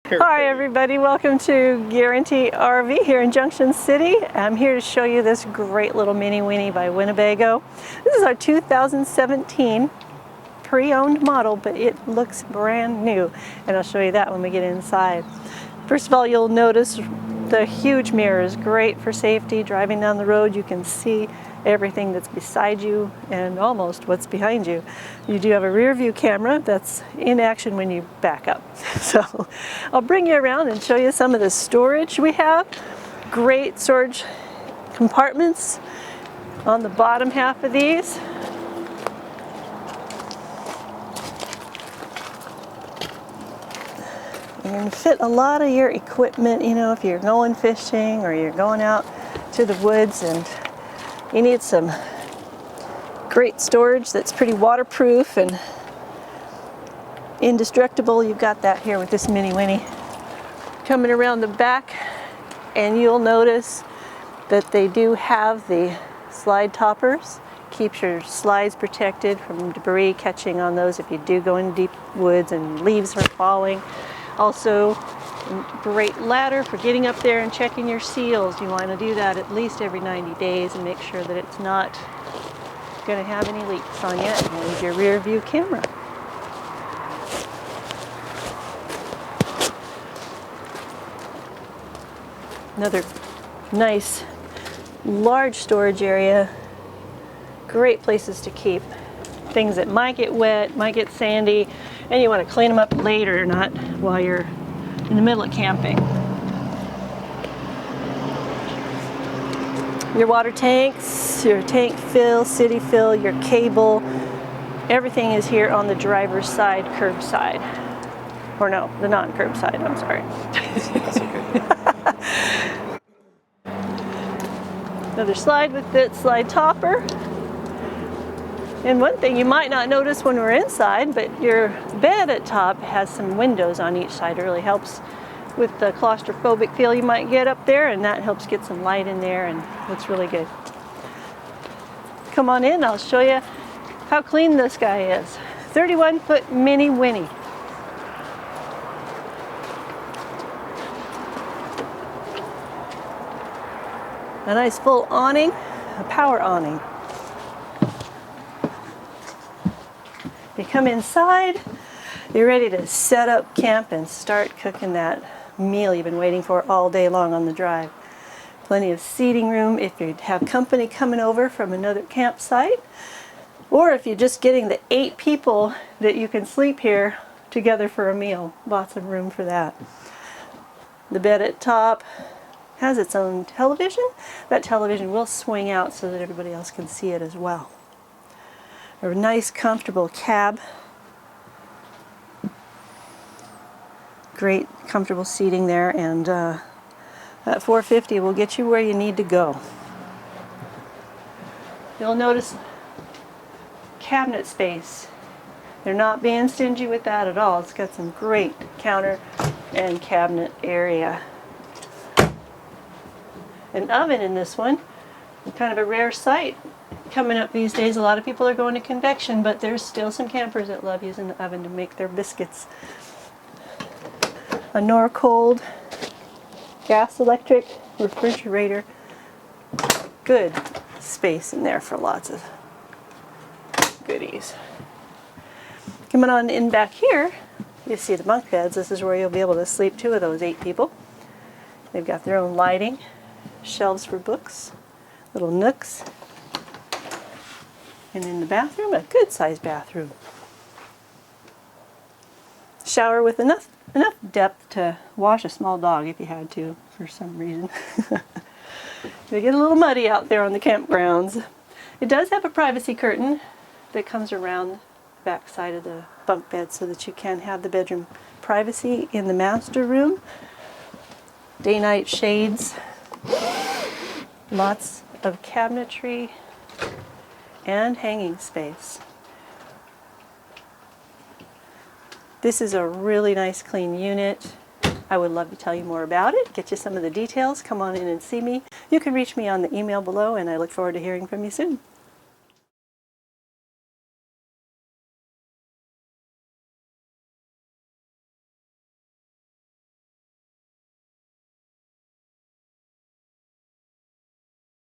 Hi everybody, welcome to Guaranty RV here in Junction City. I'm here to show you this great little Mini Winnie by Winnebago. This is our 2017 pre-owned model, but it looks brand new, and I'll show you that when we get inside. First of all, you'll notice the huge mirrors, great for safety. Driving down the road, you can see everything that's beside you and almost what's behind you. You do have a rear view camera that's in action when you back up. So I'll bring you around and show you some of the storage we have. Great storage compartments on the bottom half of these. You can fit a lot of your equipment, you know, if you're going fishing or you're going out to the woods and you need some great storage that's pretty waterproof and indestructible. You've got that here with this Mini Winnie. Coming around the back, and you'll notice that they do have the slide toppers. Keeps your slides protected from debris catching on those if you do go in deep woods and leaves are falling. Also, great ladder for getting up there and checking your seals. You want to do that at least every 90 days and make sure that it's not going to have any leaks on you. And there's your rear view camera. Another nice large storage area. Great places to keep things that might get wet, might get sandy, and you want to clean them up later, not while you're in the middle of camping. Your water tanks, your tank fill, city fill, your cable, everything is here on the driver's side, curbside. Or no, the non-curbside, I'm sorry. That's okay. Another slide with that slide topper. And one thing you might not notice when we're inside, but your bed at top has some windows on each side. It really helps with the claustrophobic feel you might get up there, and that helps get some light in there, and looks really good. Come on in, I'll show you how clean this guy is. 31-foot Mini Winnie. A nice full awning, a power awning. You come inside, you're ready to set up camp and start cooking that meal you've been waiting for all day long on the drive. Plenty of seating room if you have company coming over from another campsite, or if you're just getting the 8 people that you can sleep here together for a meal. Lots of room for that. The bed at top has its own television. That television will swing out so that everybody else can see it as well. A nice comfortable cab. Great comfortable seating there, and that $450 will get you where you need to go. You'll notice cabinet space. They're not being stingy with that at all. It's got some great counter and cabinet area. An oven in this one, kind of a rare sight. Coming up these days, a lot of people are going to convection, but there's still some campers that love using the oven to make their biscuits. A Norcold gas electric refrigerator. Good space in there for lots of goodies. Coming on in back here, you see the bunk beds. This is where you'll be able to sleep 2 of those 8 people. They've got their own lighting, shelves for books, little nooks. And in the bathroom, a good sized bathroom. Shower with enough depth to wash a small dog if you had to, for some reason. They get a little muddy out there on the campgrounds. It does have a privacy curtain that comes around the back side of the bunk bed so that you can have the bedroom privacy in the master room. Day-night shades. Lots of cabinetry and hanging space. This is a really nice clean unit. I would love to tell you more about it, get you some of the details. Come on in and see me. You can reach me on the email below, and I look forward to hearing from you soon.